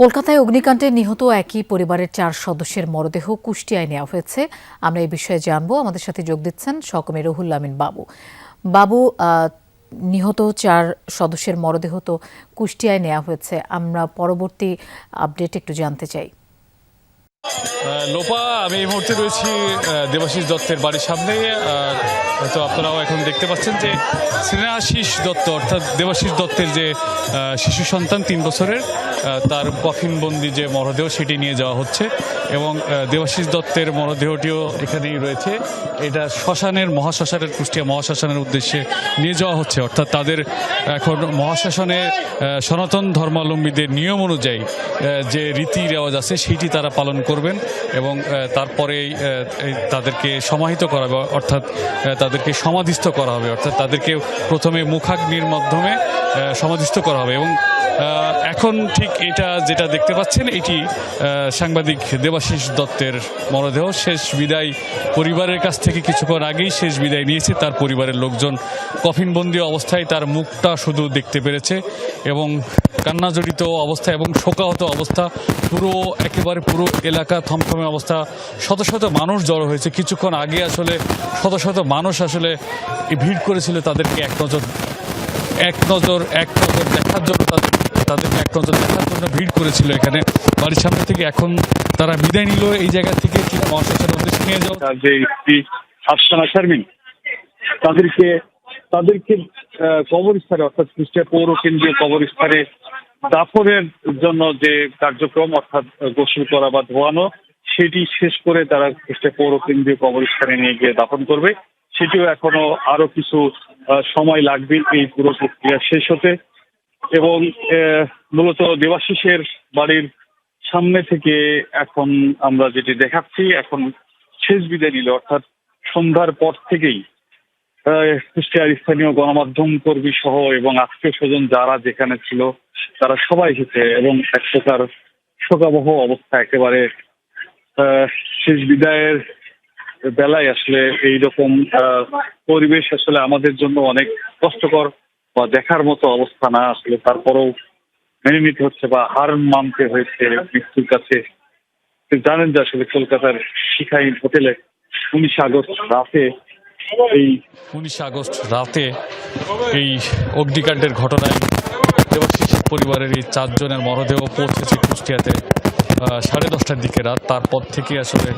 কলকাতায় অগ্নিকাণ্ডে নিহত একই পরিবারের 4 সদস্যের মরদেহ কুষ্টিয়ায় নেওয়া হয়েছে। আমরা এই বিষয়ে জানবো। আমাদের সাথে যোগ দিচ্ছেন সহকর্মী রুহুল আমিন বাবু। বাবু, নিহত 4 সদস্যের মরদেহ তো কুষ্টিয়ায় নেওয়া হয়েছে, আমরা পরবর্তী আপডেট একটু জানতে চাই। লোপা, আমি এই মুহূর্তে রয়েছি দেবাশিস দত্তের বাড়ির সামনে। হয়তো আপনারাও এখন দেখতে পাচ্ছেন যে স্নেহাশিস দত্ত অর্থাৎ দেবাশিস দত্তের যে শিশু সন্তান 3 বছরের, তার কফিনবন্দি যে মরদেহ সেটি নিয়ে যাওয়া হচ্ছে এবং দেবাশিস দত্তের মরদেহটিও এখানেই রয়েছে। এটা মহাশ্মশানের কুষ্টিয়া মহাশ্মশানের উদ্দেশ্যে নিয়ে যাওয়া হচ্ছে। অর্থাৎ তাদের এখন মহাশ্মশানে সনাতন ধর্মাবলম্বীদের নিয়ম অনুযায়ী যে রীতি রেওয়াজ আছে সেইটি তারা পালন করবেন এবং তারপরেই তাদেরকে সমাহিত করা হবে, অর্থাৎ তাদেরকে সমাধিস্থ করা হবে। অর্থাৎ তাদেরকে প্রথমে মুখাগ্নির মাধ্যমে সমাধিস্থ করা হবে এবং এখন ঠিক এটা যেটা দেখতে পাচ্ছেন এটি সাংবাদিক দেবাশিস দত্তের মরদেহ। শেষ বিদায় পরিবারের কাছ থেকে কিছুক্ষণ আগেই শেষ বিদায় নিয়েছে তার পরিবারের লোকজন। কফিনবন্দি অবস্থায় তার মুখটা শুধু দেখতে পেরেছে এবং কান্নাজড়িত অবস্থা এবং শোকাহত অবস্থা, একেবারে পুরো এলাকা থমথমে অবস্থা। শত শত মানুষ জড়ো হয়েছে। কিছুক্ষণ আগে আসলে শত শত মানুষ আসলে ভিড় করেছিল তাদেরকে এক নজর দেখার জন্য, তাদেরকে এক নজর দেখার জন্য ভিড় করেছিল এখানে বাড়ির সামনে থেকে। এখন তারা বিদায় নিল এই জায়গা থেকে, ঠিক মহাশ্মশানের উদ্দেশ্যে নিয়ে যাও। যে আফসানা শারমিন তাদেরকে কবরস্থানে অর্থাৎ কুষ্টিয়া পৌর কেন্দ্রীয় কবরস্থানে দাফনের জন্য যে কার্যক্রম অর্থাৎ গোসল করা বা ধোয়ানো, সেটি শেষ করে তারা কুষ্টিয়া পৌর কেন্দ্রীয় কবরস্থানে নিয়ে গিয়ে দাফন করবে। সেটিও এখনো আরো কিছু সময় লাগবে এই পুরো প্রক্রিয়া শেষ হতে। এবং মূলত দেবাশিসের বাড়ির সামনে থেকে এখন আমরা যেটি দেখাচ্ছি, এখন শেষ বিদায় নিল, অর্থাৎ সন্ধ্যার পর থেকেই কুষ্টিয়ার স্থানীয় গণমাধ্যম কর্মী সহ এবং আত্মীয় স্বজন যারা যেখানে ছিল তারা সবাই এসেছে এবং এক প্রকার শোকাবহ অবস্থা। একেবারে শেষ বিদায়ের বেলায় আসলে এইরকম পরিবেশ আসলে আমাদের জন্য অনেক কষ্টকর বা দেখার মতো অবস্থা না। আসলে তারপরেও মেনে নিতে হচ্ছে বা হার মানতে হয়েছে মৃত্যুর কাছে। জানেন যে আসলে কলকাতার শিখাইন হোটেলে 19 আগস্ট রাতে এই অগ্নিকাণ্ডের ঘটনায় দেবাশিস পরিবারের এই 4 জনের মরদেহ পৌঁছেছে কুষ্টিয়াতে 10:30টার দিকে রাত। তারপর থেকে আসলে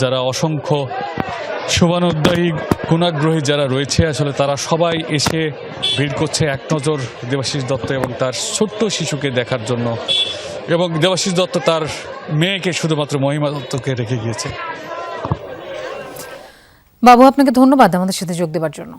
যারা অসংখ্য শুভানুদ্দায়ী গুণাগ্রহী যারা রয়েছে আসলে তারা সবাই এসে ভিড় করছে এক নজর দেবাশিস দত্ত এবং তার ছোট্ট শিশুকে দেখার জন্য। এবং দেবাশিস দত্ত তার মেয়েকে শুধুমাত্র মহিমা দত্তকে রেখে গিয়েছে। বাবু, আপনাকে ধন্যবাদ আমাদের সাথে যোগ দেওয়ার জন্য।